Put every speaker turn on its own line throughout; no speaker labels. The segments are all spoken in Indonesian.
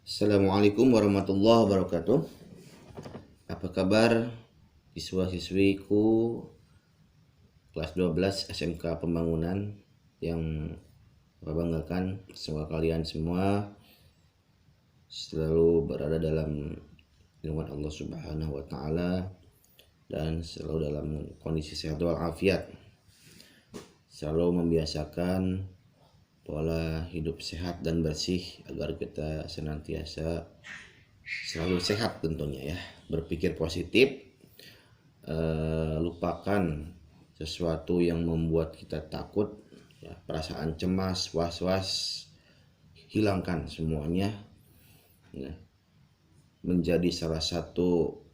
Assalamualaikum warahmatullahi wabarakatuh. Apa kabar siswa-siswiku kelas 12 SMK Pembangunan yang banggakan? Semoga kalian semua selalu berada dalam lindungan Allah Subhanahu wa taala dan selalu dalam kondisi sehat walafiat. Selalu membiasakan pola hidup sehat dan bersih agar kita senantiasa selalu sehat tentunya ya. Berpikir positif, lupakan sesuatu yang membuat kita takut ya, perasaan cemas, was-was, hilangkan semuanya ya. Menjadi salah satu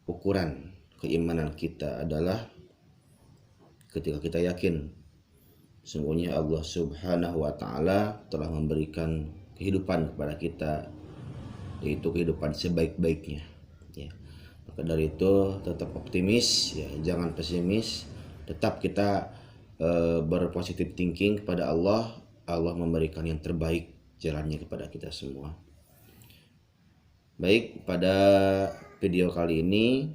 ukuran keimanan kita adalah ketika kita yakin sungguhnya Allah Subhanahu wa taala telah memberikan kehidupan kepada kita, yaitu kehidupan sebaik-baiknya ya. Maka dari itu tetap optimis ya, jangan pesimis. Tetap kita berpositif thinking kepada Allah. Allah memberikan yang terbaik jalannya kepada kita semua. Baik, pada video kali ini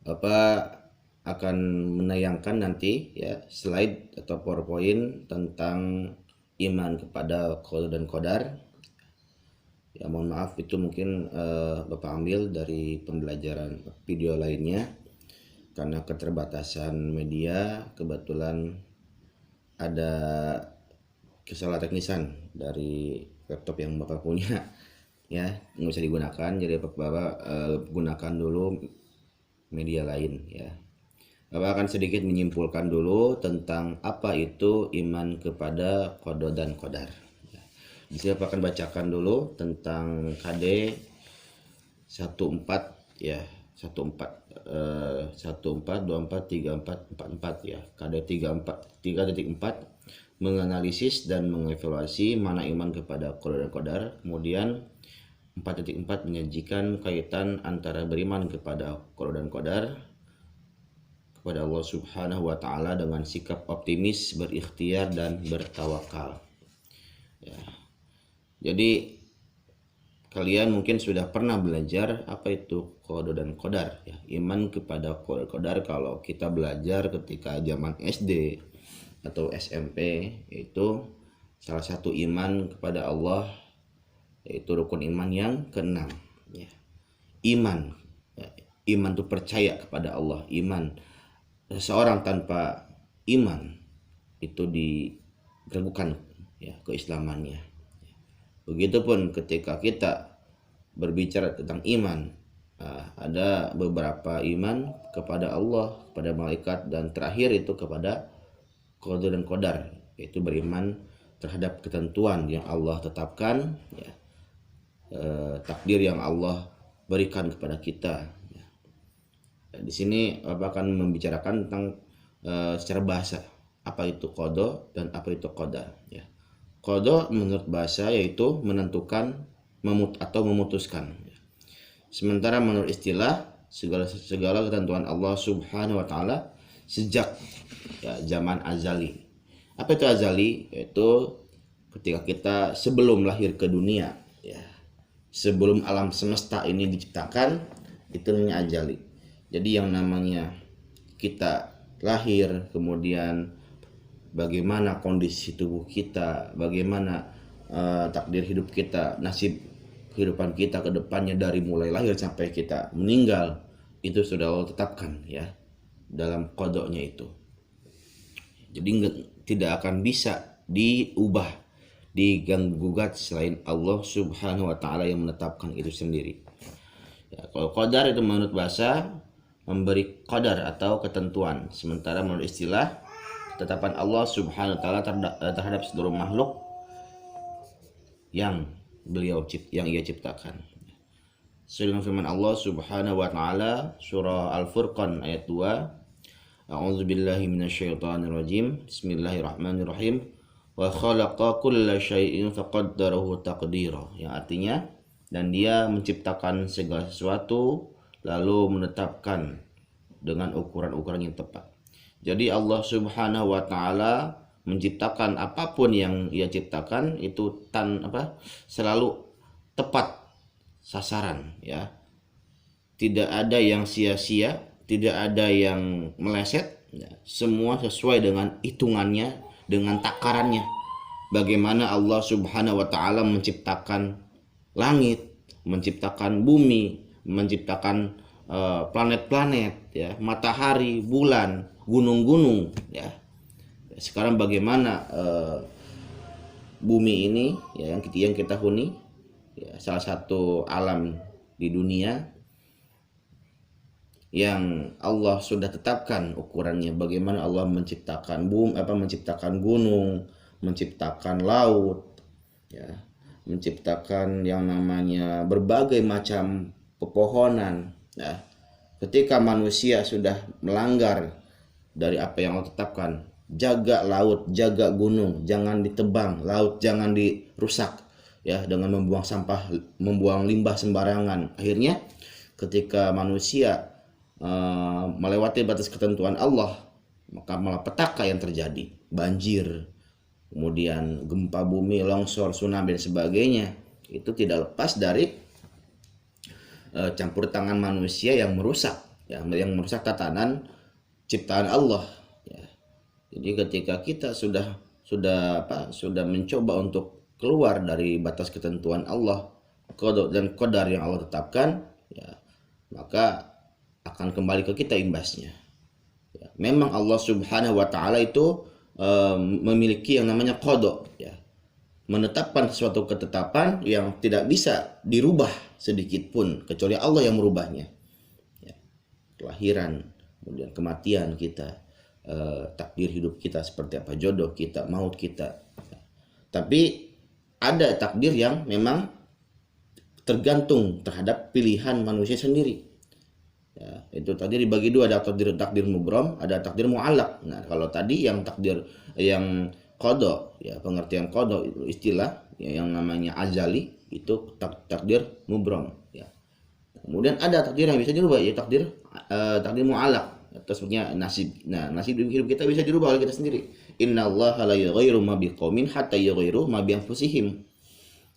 Bapak akan menayangkan nanti ya slide atau PowerPoint tentang iman kepada qada dan qadar. Ya mohon maaf itu mungkin Bapak ambil dari pembelajaran video lainnya karena keterbatasan media. Kebetulan ada kesalahan teknisan dari laptop yang Bapak punya ya, nggak bisa digunakan, jadi Bapak gunakan dulu media lain ya. Bapak akan sedikit menyimpulkan dulu tentang apa itu iman kepada qada dan qadar. Di sini Bapak akan bacakan dulu tentang KD 14 ya, 14 14 24 34 44 ya. KD 3.4 menganalisis dan mengevaluasi mana iman kepada qada dan qadar. Kemudian 4.4 menyajikan kaitan antara beriman kepada qada dan qadar kepada Allah Subhanahu wa taala dengan sikap optimis, berikhtiar dan bertawakal. Ya. Jadi kalian mungkin sudah pernah belajar apa itu qada dan qadar ya. Iman kepada qada dan qadar kalau kita belajar ketika zaman SD atau SMP, yaitu salah satu iman kepada Allah, yaitu rukun iman yang keenam ya. Iman ya. Iman itu percaya kepada Allah. Iman seseorang tanpa iman itu diragukan ya keislamannya. Begitupun ketika kita berbicara tentang iman, ada beberapa iman kepada Allah, kepada malaikat, dan terakhir itu kepada qada dan qadar, yaitu beriman terhadap ketentuan yang Allah tetapkan ya, takdir yang Allah berikan kepada kita. Di sini Bapak akan membicarakan tentang secara bahasa apa itu qada dan apa itu qadar ya. Qada menurut bahasa yaitu menentukan atau memutuskan ya. Sementara menurut istilah segala ketentuan Allah Subhanahu wa taala sejak ya, zaman azali. Apa itu azali? Yaitu ketika kita sebelum lahir ke dunia ya. Sebelum alam semesta ini diciptakan, itu namanya azali. Jadi yang namanya kita lahir, kemudian bagaimana kondisi tubuh kita, bagaimana takdir hidup kita, nasib kehidupan kita ke depannya dari mulai lahir sampai kita meninggal, itu sudah Allah tetapkan ya dalam qadanya itu. Jadi tidak akan bisa diubah, diganggu gugat selain Allah Subhanahu wa taala yang menetapkan itu sendiri. Ya, kalau qadar itu menurut bahasa memberi qadar atau ketentuan, sementara menurut istilah ketetapan Allah Subhanahu wa taala terhadap seluruh makhluk yang ia ciptakan. Sesuai dengan firman Allah Subhanahu wa taala surah Al-Furqan ayat 2, A'udzubillahi minasyaitonirrajim. Bismillahirrahmanirrahim. Wa khalaqa kulla syai'in faqaddarahu taqdira. Yang artinya, dan dia menciptakan segala sesuatu lalu menetapkan dengan ukuran-ukuran yang tepat. Jadi Allah Subhanahu wa taala menciptakan apapun yang ia ciptakan itu selalu tepat sasaran, ya. Tidak ada yang sia-sia, tidak ada yang meleset, ya. Semua sesuai dengan hitungannya, dengan takarannya. Bagaimana Allah Subhanahu wa taala menciptakan langit, menciptakan bumi, menciptakan planet-planet, ya, matahari, bulan, gunung-gunung, ya. Sekarang bagaimana bumi ini, ya, yang kita huni, ya, salah satu alam di dunia yang Allah sudah tetapkan ukurannya. Bagaimana Allah menciptakan menciptakan gunung, menciptakan laut, ya, menciptakan yang namanya berbagai macam pepohonan, ya. Ketika manusia sudah melanggar dari apa yang Allah tetapkan, jaga laut, jaga gunung, jangan ditebang, laut jangan dirusak, ya, dengan membuang sampah, membuang limbah sembarangan. Akhirnya ketika manusia melewati batas ketentuan Allah, maka malapetaka yang terjadi, banjir, kemudian gempa bumi, longsor, tsunami dan sebagainya. Itu tidak lepas dari campur tangan manusia yang merusak, ya, yang merusak tatanan ciptaan Allah, ya. Jadi ketika kita sudah mencoba untuk keluar dari batas ketentuan Allah, qada dan qadar yang Allah tetapkan, ya, maka akan kembali ke kita imbasnya, ya. Memang Allah Subhanahu wa taala itu memiliki yang namanya qada, ya, menetapkan suatu ketetapan yang tidak bisa dirubah sedikit pun kecuali Allah yang merubahnya, ya. Kelahiran, kemudian kematian kita, takdir hidup kita seperti apa, jodoh kita, maut kita, ya. Tapi ada takdir yang memang tergantung terhadap pilihan manusia sendiri, ya. Itu tadi dibagi dua, ada takdir mubrom, ada takdir mu'allaq. Nah, kalau tadi yang takdir yang qada, ya, pengertian qada istilah, ya, yang namanya azali, itu takdir mubrom, ya. Kemudian ada takdir yang bisa dirubah, ya, takdir mu'allaq, atau sebenarnya nasib. Nah, nasib hidup kita bisa dirubah oleh kita sendiri. Innallaha la yughayyiru ma biqaumin hatta yughayyiru ma bi anfusihim.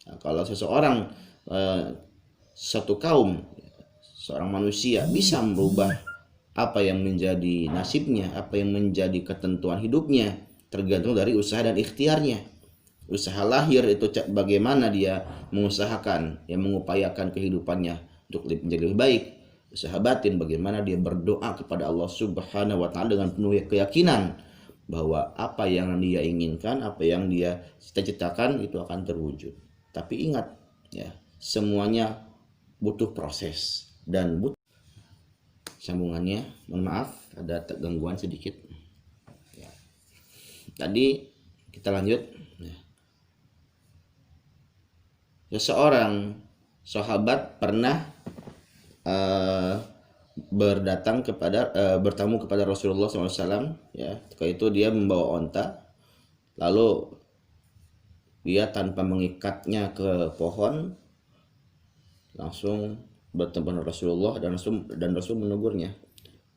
Nah, kalau seseorang satu kaum, seorang manusia bisa merubah apa yang menjadi nasibnya, apa yang menjadi ketentuan hidupnya, tergantung dari usaha dan ikhtiarnya. Usaha lahir itu bagaimana dia mengusahakan, yang mengupayakan kehidupannya untuk menjadi lebih baik. Usaha batin bagaimana dia berdoa kepada Allah Subhanahu wa taala dengan penuh keyakinan bahwa apa yang dia inginkan, apa yang dia cita-citakan itu akan terwujud. Tapi ingat, ya, semuanya butuh proses dan butuh sambungannya. Mohon maaf ada gangguan sedikit, ya. Tadi kita lanjut, ya. Seseorang sahabat pernah bertamu kepada Rasulullah SAW, ya. Ketika itu dia membawa onta, lalu dia tanpa mengikatnya ke pohon langsung bertemu dengan Rasulullah, dan Rasul menegurnya,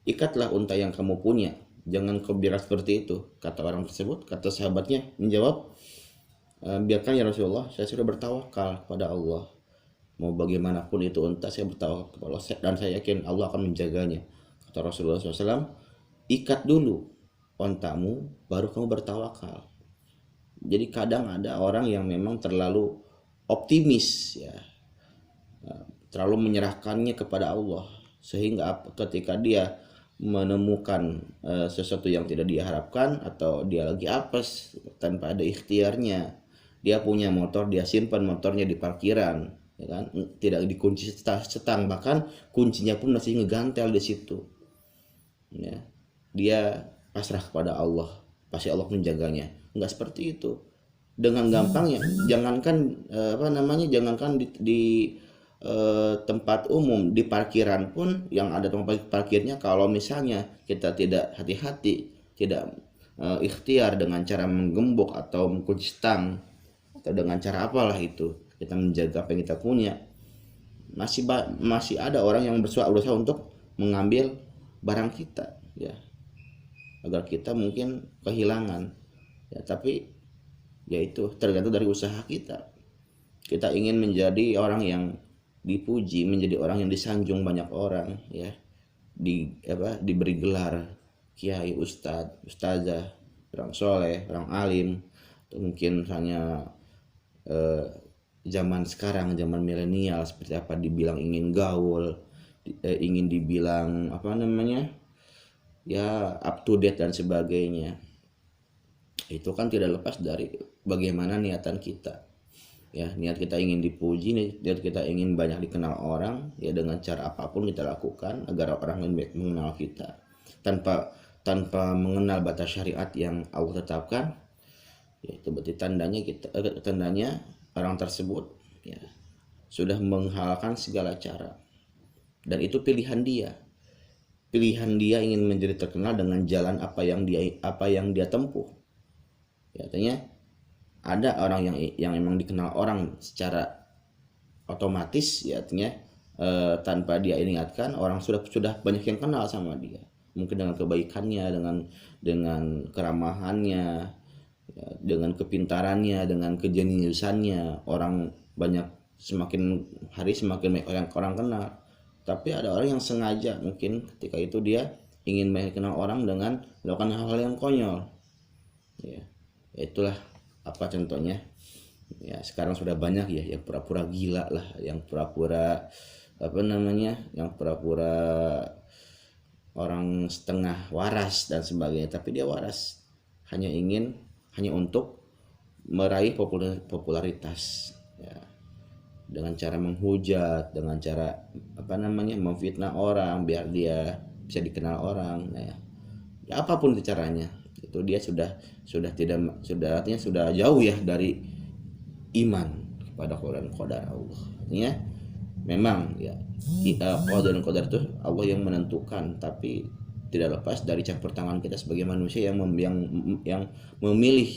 ikatlah unta yang kamu punya, jangan kau biarkan seperti itu. Kata orang tersebut, kata sahabatnya menjawab, biarkan ya Rasulullah, saya sudah bertawakal kepada Allah, mau bagaimanapun itu unta, saya bertawakal kepada Allah dan saya yakin Allah akan menjaganya. Kata Rasulullah SAW, ikat dulu ontamu baru kamu bertawakal. Jadi kadang ada orang yang memang terlalu optimis, ya, terlalu menyerahkannya kepada Allah, sehingga ketika dia menemukan sesuatu yang tidak dia harapkan, atau dia lagi apes tanpa ada ikhtiarnya, dia punya motor, dia simpan motornya di parkiran, ya kan, tidak dikunci setang, bahkan kuncinya pun masih ngegantel di situ, ya, dia pasrah kepada Allah, pasti Allah menjaganya. Enggak seperti itu. Dengan gampangnya, jangankan jangankan di tempat umum, di parkiran pun yang ada tempat parkirnya, kalau misalnya kita tidak hati-hati, tidak ikhtiar dengan cara menggembok atau mengunci stang, atau dengan cara apalah itu kita menjaga apa yang kita punya, masih ada orang yang berusaha untuk mengambil barang kita, ya, agar kita mungkin kehilangan. Ya, tapi ya itu tergantung dari usaha kita. Kita ingin menjadi orang yang dipuji, menjadi orang yang disanjung banyak orang, ya, diberi gelar kiai, ustadz, ustazah, orang soleh, orang alim, atau mungkin misalnya eh, zaman sekarang, zaman milenial seperti apa, dibilang ingin gaul, ingin dibilang apa namanya, ya, up to date dan sebagainya. Itu kan tidak lepas dari bagaimana niatan kita. Ya, niat kita ingin dipuji, niat kita ingin banyak dikenal orang, ya, dengan cara apapun kita lakukan agar orang lain mengenal kita, tanpa tanpa mengenal batas syariat yang Allah tetapkan. Ya, itu berarti tandanya orang tersebut, ya, sudah menghalalkan segala cara, dan itu pilihan dia ingin menjadi terkenal dengan jalan apa yang dia tempuh. Ya, artinya ada orang yang memang dikenal orang secara otomatis, ya, artinya tanpa dia ingatkan, orang sudah banyak yang kenal sama dia, mungkin dengan kebaikannya, dengan keramahannya, ya, dengan kepintarannya, dengan kejeniusannya, orang banyak, semakin hari semakin banyak orang kenal. Tapi ada orang yang sengaja, mungkin ketika itu dia ingin banyak kenal orang dengan melakukan hal-hal yang konyol, ya. Itulah apa contohnya, ya, sekarang sudah banyak ya yang pura-pura gila lah, yang pura-pura apa namanya, yang pura-pura orang setengah waras dan sebagainya, tapi dia waras, hanya untuk meraih popularitas, ya, dengan cara menghujat, dengan cara apa namanya, memfitnah orang biar dia bisa dikenal orang. Nah, ya, apapun itu caranya, itu dia artinya sudah jauh ya dari iman kepada qada dan qadar Allah. Artinya memang, ya, qada dan qadar itu Allah yang menentukan, tapi tidak lepas dari campur tangan kita sebagai manusia yang memilih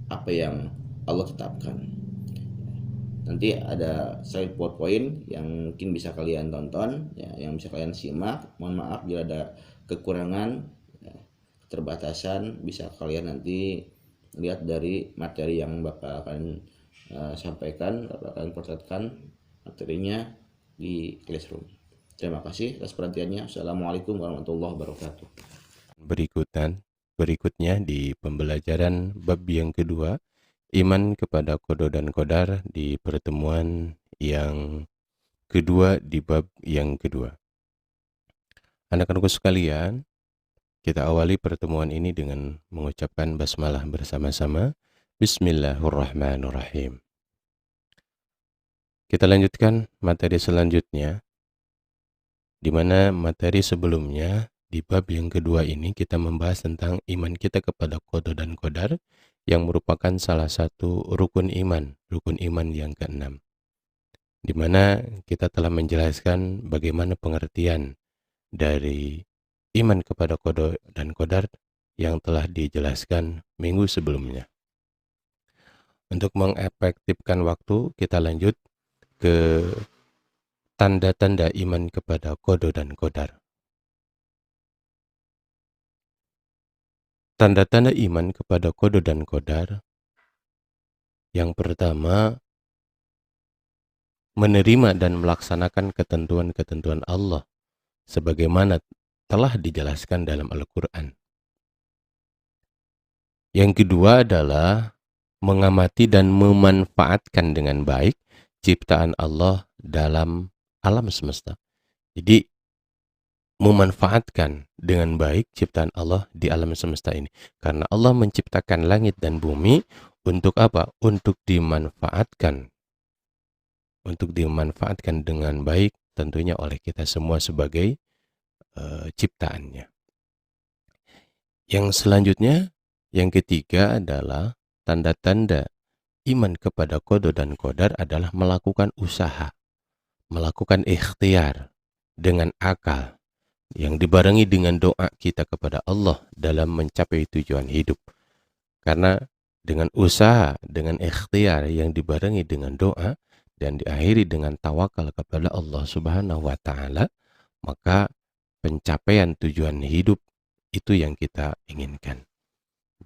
apa yang Allah tetapkan. Nanti ada slide PowerPoint yang mungkin bisa kalian tonton, ya, yang bisa kalian simak. Mohon maaf bila ada kekurangan, ya, keterbatasan, bisa kalian nanti lihat dari materi yang Bapak akan sampaikan, Bapak akan perlihatkan materinya di Classroom. Terima kasih atas perhatiannya. Assalamualaikum warahmatullahi wabarakatuh.
Berikutnya di pembelajaran bab yang kedua, iman kepada qada dan qadar, di pertemuan yang kedua di bab yang kedua. Anak-anakku sekalian, kita awali pertemuan ini dengan mengucapkan basmalah bersama-sama. Bismillahirrahmanirrahim. Kita lanjutkan materi selanjutnya, di mana materi sebelumnya di bab yang kedua ini kita membahas tentang iman kita kepada qada dan qadar, yang merupakan salah satu rukun iman yang keenam, di mana kita telah menjelaskan bagaimana pengertian dari iman kepada qada dan qadar yang telah dijelaskan minggu sebelumnya. Untuk mengefektifkan waktu, kita lanjut ke tanda-tanda iman kepada qada dan qadar. Tanda-tanda iman kepada qada dan qadar, yang pertama, menerima dan melaksanakan ketentuan-ketentuan Allah sebagaimana telah dijelaskan dalam Al-Quran. Yang kedua adalah mengamati dan memanfaatkan dengan baik ciptaan Allah dalam alam semesta. Jadi, memanfaatkan dengan baik ciptaan Allah di alam semesta ini. Karena Allah menciptakan langit dan bumi untuk apa? Untuk dimanfaatkan. Untuk dimanfaatkan dengan baik tentunya oleh kita semua sebagai ciptaannya. Yang selanjutnya, yang ketiga adalah tanda-tanda iman kepada qada dan qadar adalah melakukan usaha, melakukan ikhtiar dengan akal, yang dibarengi dengan doa kita kepada Allah dalam mencapai tujuan hidup. Karena dengan usaha, dengan ikhtiar yang dibarengi dengan doa dan diakhiri dengan tawakal kepada Allah Subhanahu wa taala, maka pencapaian tujuan hidup itu yang kita inginkan.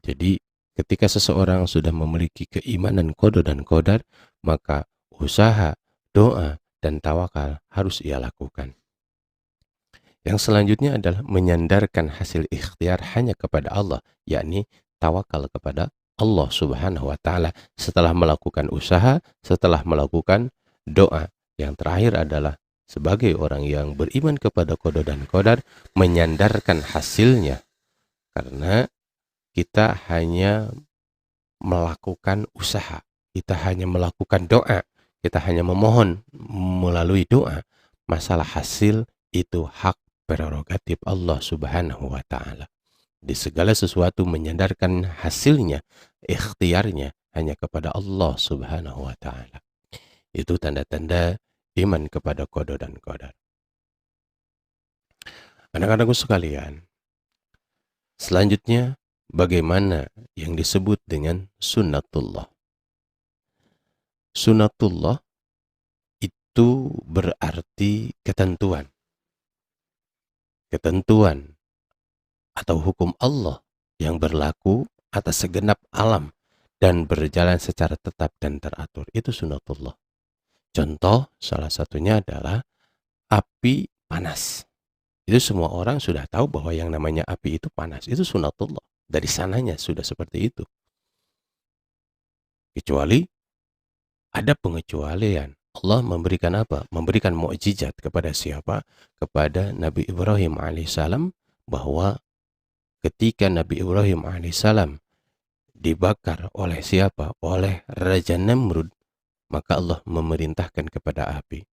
Jadi Ketika seseorang sudah memiliki keimanan qada dan qadar, maka usaha, doa, dan tawakal harus ia lakukan. Yang selanjutnya adalah menyandarkan hasil ikhtiar hanya kepada Allah, yakni tawakal kepada Allah Subhanahu wa taala setelah melakukan usaha, setelah melakukan doa. Yang terakhir adalah sebagai orang yang beriman kepada qada dan qadar, menyandarkan hasilnya, karena kita hanya melakukan usaha, kita hanya melakukan doa, kita hanya memohon melalui doa. Masalah hasil itu hak prerogatif Allah Subhanahu wa taala. Di segala sesuatu menyandarkan hasilnya, ikhtiarnya hanya kepada Allah Subhanahu wa taala. Itu tanda-tanda iman kepada qada dan qadar. Anak-anakku sekalian, selanjutnya bagaimana yang disebut dengan sunnatullah? Sunnatullah itu berarti ketentuan. Ketentuan atau hukum Allah yang berlaku atas segenap alam dan berjalan secara tetap dan teratur. Itu sunnatullah. Contoh salah satunya adalah api panas. Itu semua orang sudah tahu bahwa yang namanya api itu panas. Itu sunnatullah. Dari sananya sudah seperti itu. Kecuali ada pengecualian. Allah memberikan apa? Memberikan mukjizat kepada siapa? Kepada Nabi Ibrahim alaihissalam, bahwa ketika Nabi Ibrahim alaihissalam dibakar oleh siapa? Oleh Raja Namrud, maka Allah memerintahkan kepada api.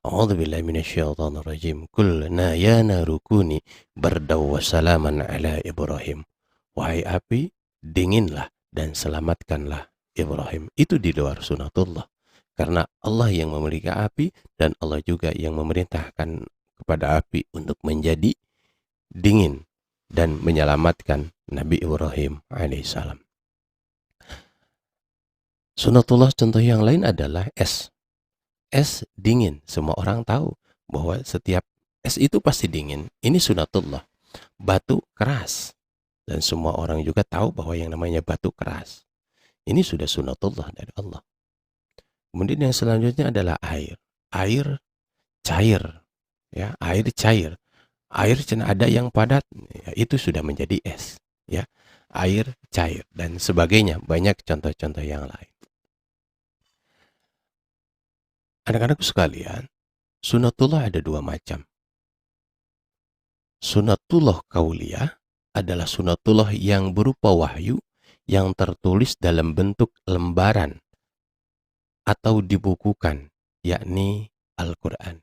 A'udzubillahi minasyaitonirrajim. Qulna ya naru kuni bardaw wa salaman ala Ibrahim. Wahai api, dinginlah dan selamatkanlah Ibrahim. Itu di luar sunnatullah. Karena Allah yang memiliki api dan Allah juga yang memerintahkan kepada api untuk menjadi dingin dan menyelamatkan Nabi Ibrahim alaihissalam. Sunnatullah contoh yang lain adalah es. Es dingin. Semua orang tahu bahwa setiap es itu pasti dingin. Ini sunnatullah. Batu keras. Dan semua orang juga tahu bahwa yang namanya batu keras. Ini sudah sunnatullah dari Allah. Kemudian yang selanjutnya adalah air. Air cair. Ya, air cair. Air ada yang padat, ya, itu sudah menjadi es. Ya, air cair dan sebagainya. Banyak contoh-contoh yang lain. Anak-anakku sekalian, sunnatullah ada dua macam. Sunnatullah kauliyah adalah sunnatullah yang berupa wahyu yang tertulis dalam bentuk lembaran atau dibukukan, yakni Al-Quran.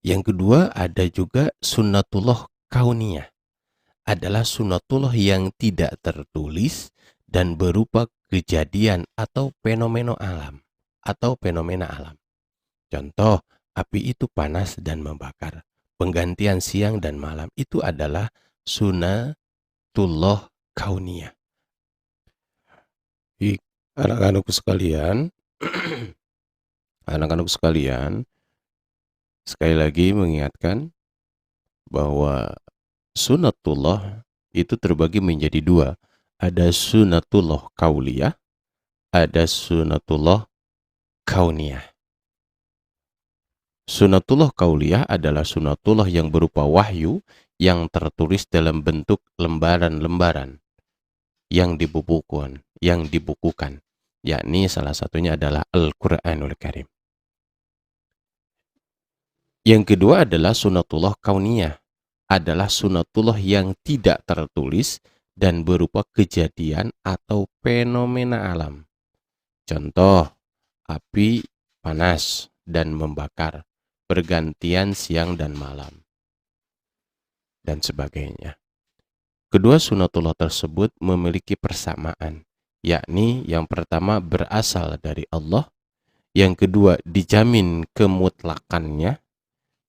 Yang kedua ada juga sunnatullah kauniyah, adalah sunnatullah yang tidak tertulis dan berupa kejadian atau fenomena alam. Contoh, api itu panas dan membakar. Penggantian siang dan malam itu adalah sunnatullah kauniyah. Anak-anakku sekalian, sekali lagi mengingatkan bahwa sunnatullah itu terbagi menjadi dua. Ada sunnatullah kauliyah, ada sunnatullah kauniyah. Sunnatullah kauliyah adalah sunnatullah yang berupa wahyu yang tertulis dalam bentuk lembaran-lembaran yang dibukukan, yakni salah satunya adalah Al-Quranul Karim. Yang kedua adalah sunnatullah kauniyah, adalah sunnatullah yang tidak tertulis dan berupa kejadian atau fenomena alam. Contoh, api panas dan membakar, pergantian siang dan malam, dan sebagainya. Kedua sunnatullah tersebut memiliki persamaan, yakni yang pertama berasal dari Allah, yang kedua dijamin kemutlakannya,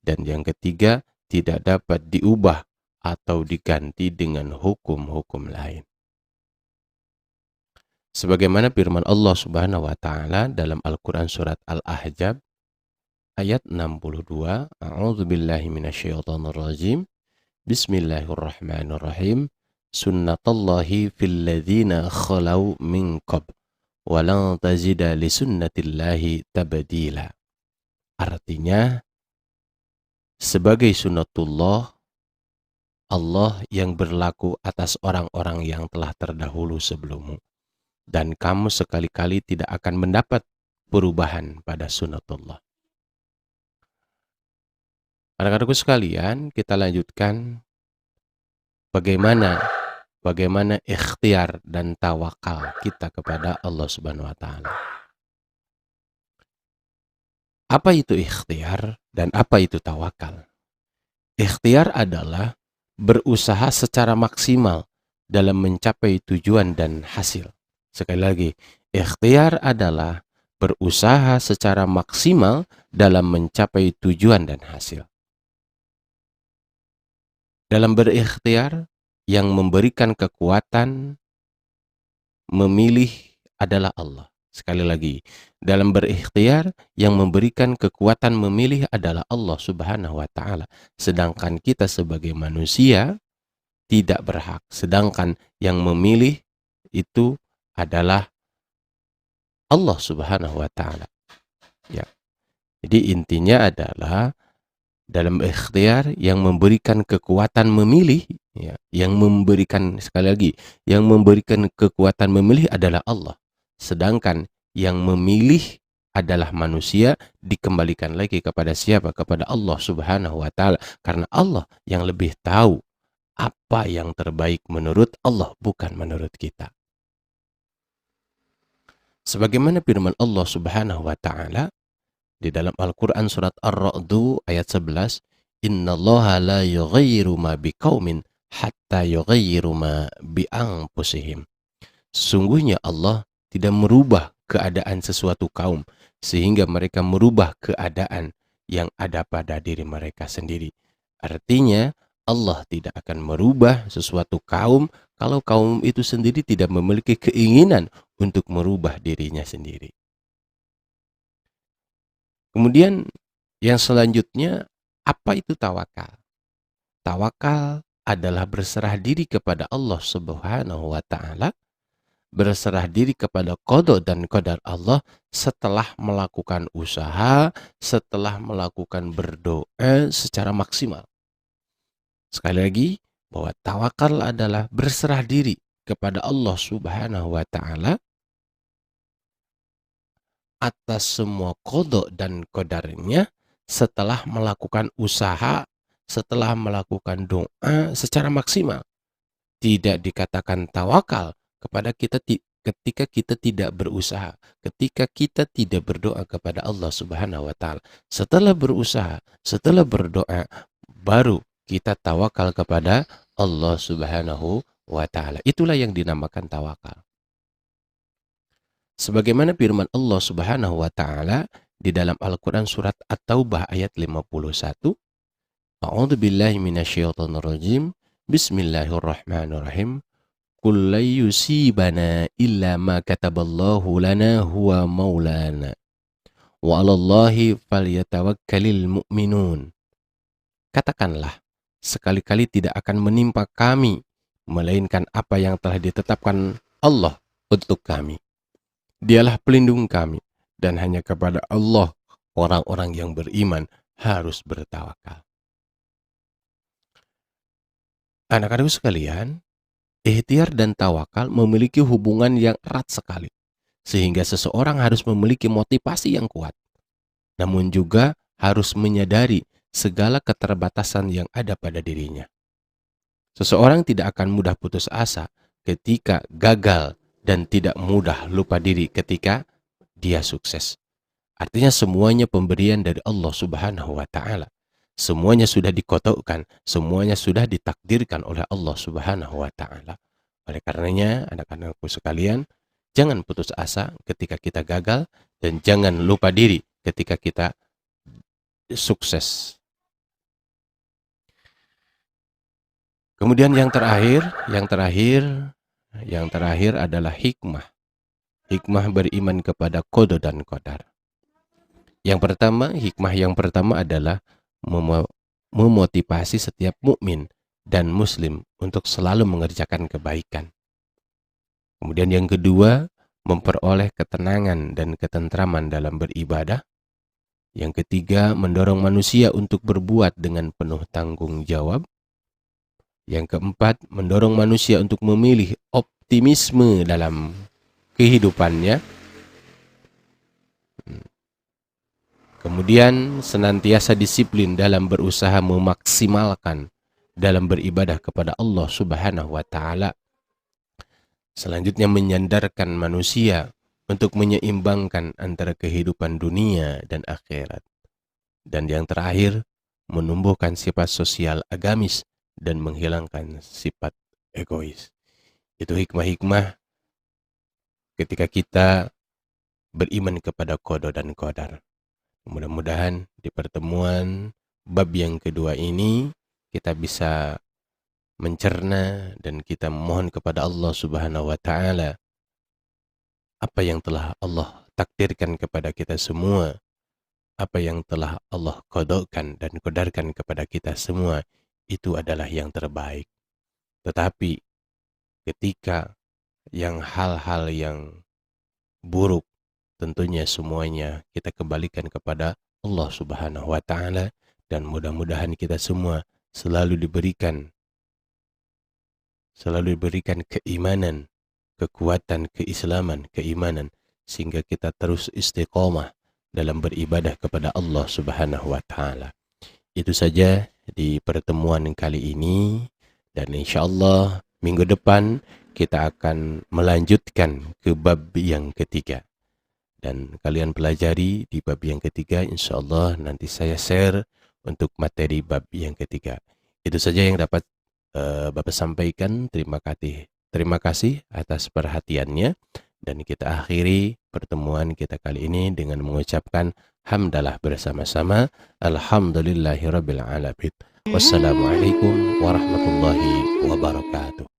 dan yang ketiga tidak dapat diubah atau diganti dengan hukum-hukum lain. Sebagaimana firman Allah Subhanahu wa taala dalam Al-Qur'an surat Al-Ahzab ayat 62, A'udzubillahi minasyaitonirrajim. Bismillahirrahmanirrahim. sunnatallahi fil ladzina khalau min qabl wa lan tajida li sunnatillahi tabdila. Artinya, sebagai sunnatullah Allah yang berlaku atas orang-orang yang telah terdahulu sebelummu, dan kamu sekali-kali tidak akan mendapat perubahan pada sunnatullah. Anak-anakku sekalian, kita lanjutkan bagaimana ikhtiar dan tawakal kita kepada Allah Subhanahu wa taala. Apa itu ikhtiar dan apa itu tawakal? Ikhtiar adalah berusaha secara maksimal dalam mencapai tujuan dan hasil. Sekali lagi, ikhtiar adalah berusaha secara maksimal dalam mencapai tujuan dan hasil. Dalam berikhtiar, yang memberikan kekuatan memilih adalah Allah. Sekali lagi, dalam berikhtiar, yang memberikan kekuatan memilih adalah Allah Subhanahu wa taala. Sedangkan kita sebagai manusia tidak berhak. Sedangkan yang memilih itu adalah Allah Subhanahu wa taala. Ya. Jadi intinya adalah dalam ikhtiar yang memberikan kekuatan memilih, ya, yang memberikan, sekali lagi, yang memberikan kekuatan memilih adalah Allah. Sedangkan yang memilih adalah manusia, dikembalikan lagi kepada siapa? Kepada Allah Subhanahu wa taala. Karena Allah yang lebih tahu apa yang terbaik menurut Allah, bukan menurut kita. Sebagaimana firman Allah Subhanahu wa taala di dalam Al-Quran surat Ar-Ra'du ayat 11, Innallaha la yughayyiru ma biqaumin hatta yughayyiru ma bi anfusihim. Sesungguhnya Allah tidak merubah keadaan sesuatu kaum sehingga mereka merubah keadaan yang ada pada diri mereka sendiri. Artinya Allah tidak akan merubah sesuatu kaum kalau kaum itu sendiri tidak memiliki keinginan untuk merubah dirinya sendiri. Kemudian yang selanjutnya, apa itu tawakal? Tawakal adalah berserah diri kepada Allah Subhanahu wa taala, berserah diri kepada qada dan qadar Allah setelah melakukan usaha, setelah melakukan berdoa secara maksimal. Sekali lagi, bahwa tawakal adalah berserah diri kepada Allah Subhanahu wa taala atas semua qada dan qadarnya setelah melakukan usaha, setelah melakukan doa secara maksimal. Tidak dikatakan tawakal kepada kita ketika kita tidak berusaha, ketika kita tidak berdoa kepada Allah Subhanahu wa taala. Setelah berusaha, setelah berdoa, baru kita tawakal kepada Allah Subhanahu wa taala. Itulah yang dinamakan tawakal. Sebagaimana firman Allah Subhanahu wa taala di dalam Al-Qur'an surat At-Taubah ayat 51, A'udzu billahi minasyaitonir rajim. Bismillahirrahmanirrahim. Qul la yusibana illa ma kataballahu lana huwa maulana. Wa 'alallahi falyatawakkalul mu'minun. Katakanlah, sekali-kali tidak akan menimpa kami melainkan apa yang telah ditetapkan Allah untuk kami. Dialah pelindung kami, dan hanya kepada Allah orang-orang yang beriman harus bertawakal. Anak-anakku sekalian, ikhtiar dan tawakal memiliki hubungan yang erat sekali, sehingga seseorang harus memiliki motivasi yang kuat, namun juga harus menyadari segala keterbatasan yang ada pada dirinya. Seseorang tidak akan mudah putus asa ketika gagal dan tidak mudah lupa diri ketika dia sukses. Artinya semuanya pemberian dari Allah Subhanahu wa taala. Semuanya sudah dikotakkan, semuanya sudah ditakdirkan oleh Allah Subhanahu wa taala. Oleh karenanya, anak-anakku sekalian, jangan putus asa ketika kita gagal dan jangan lupa diri ketika kita sukses. Kemudian yang terakhir adalah hikmah. Hikmah beriman kepada qada dan qadar. Hikmah yang pertama adalah memotivasi setiap mukmin dan muslim untuk selalu mengerjakan kebaikan. Kemudian yang kedua, memperoleh ketenangan dan ketentraman dalam beribadah. Yang ketiga, mendorong manusia untuk berbuat dengan penuh tanggung jawab. Yang keempat, mendorong manusia untuk memilih optimisme dalam kehidupannya. Kemudian senantiasa disiplin dalam berusaha memaksimalkan dalam beribadah kepada Allah Subhanahu wa taala. Selanjutnya menyandarkan manusia untuk menyeimbangkan antara kehidupan dunia dan akhirat. Dan yang terakhir, menumbuhkan sifat sosial agamis dan menghilangkan sifat egois. Itu hikmah-hikmah ketika kita beriman kepada qada dan qadar. Mudah-mudahan di pertemuan bab yang kedua ini kita bisa mencerna dan kita mohon kepada Allah Subhanahu wa taala apa yang telah Allah takdirkan kepada kita semua, apa yang telah Allah qadakan dan qadarkan kepada kita semua, itu adalah yang terbaik. Tetapi ketika yang hal-hal yang buruk, tentunya semuanya kita kembalikan kepada Allah Subhanahu wa taala, dan mudah-mudahan kita semua selalu diberikan keimanan, kekuatan, keislaman, keimanan, sehingga kita terus istiqomah dalam beribadah kepada Allah Subhanahu wa taala. Itu saja di pertemuan kali ini, dan insyaallah minggu depan kita akan melanjutkan ke bab yang ketiga. Dan kalian pelajari di bab yang ketiga, insyaallah nanti saya share untuk materi bab yang ketiga. Itu saja yang dapat Bapak sampaikan. Terima kasih atas perhatiannya, dan kita akhiri pertemuan kita kali ini dengan mengucapkan hamdalah bersama-sama. Alhamdulillahirabbil alamin. Wassalamualaikum warahmatullahi wabarakatuh.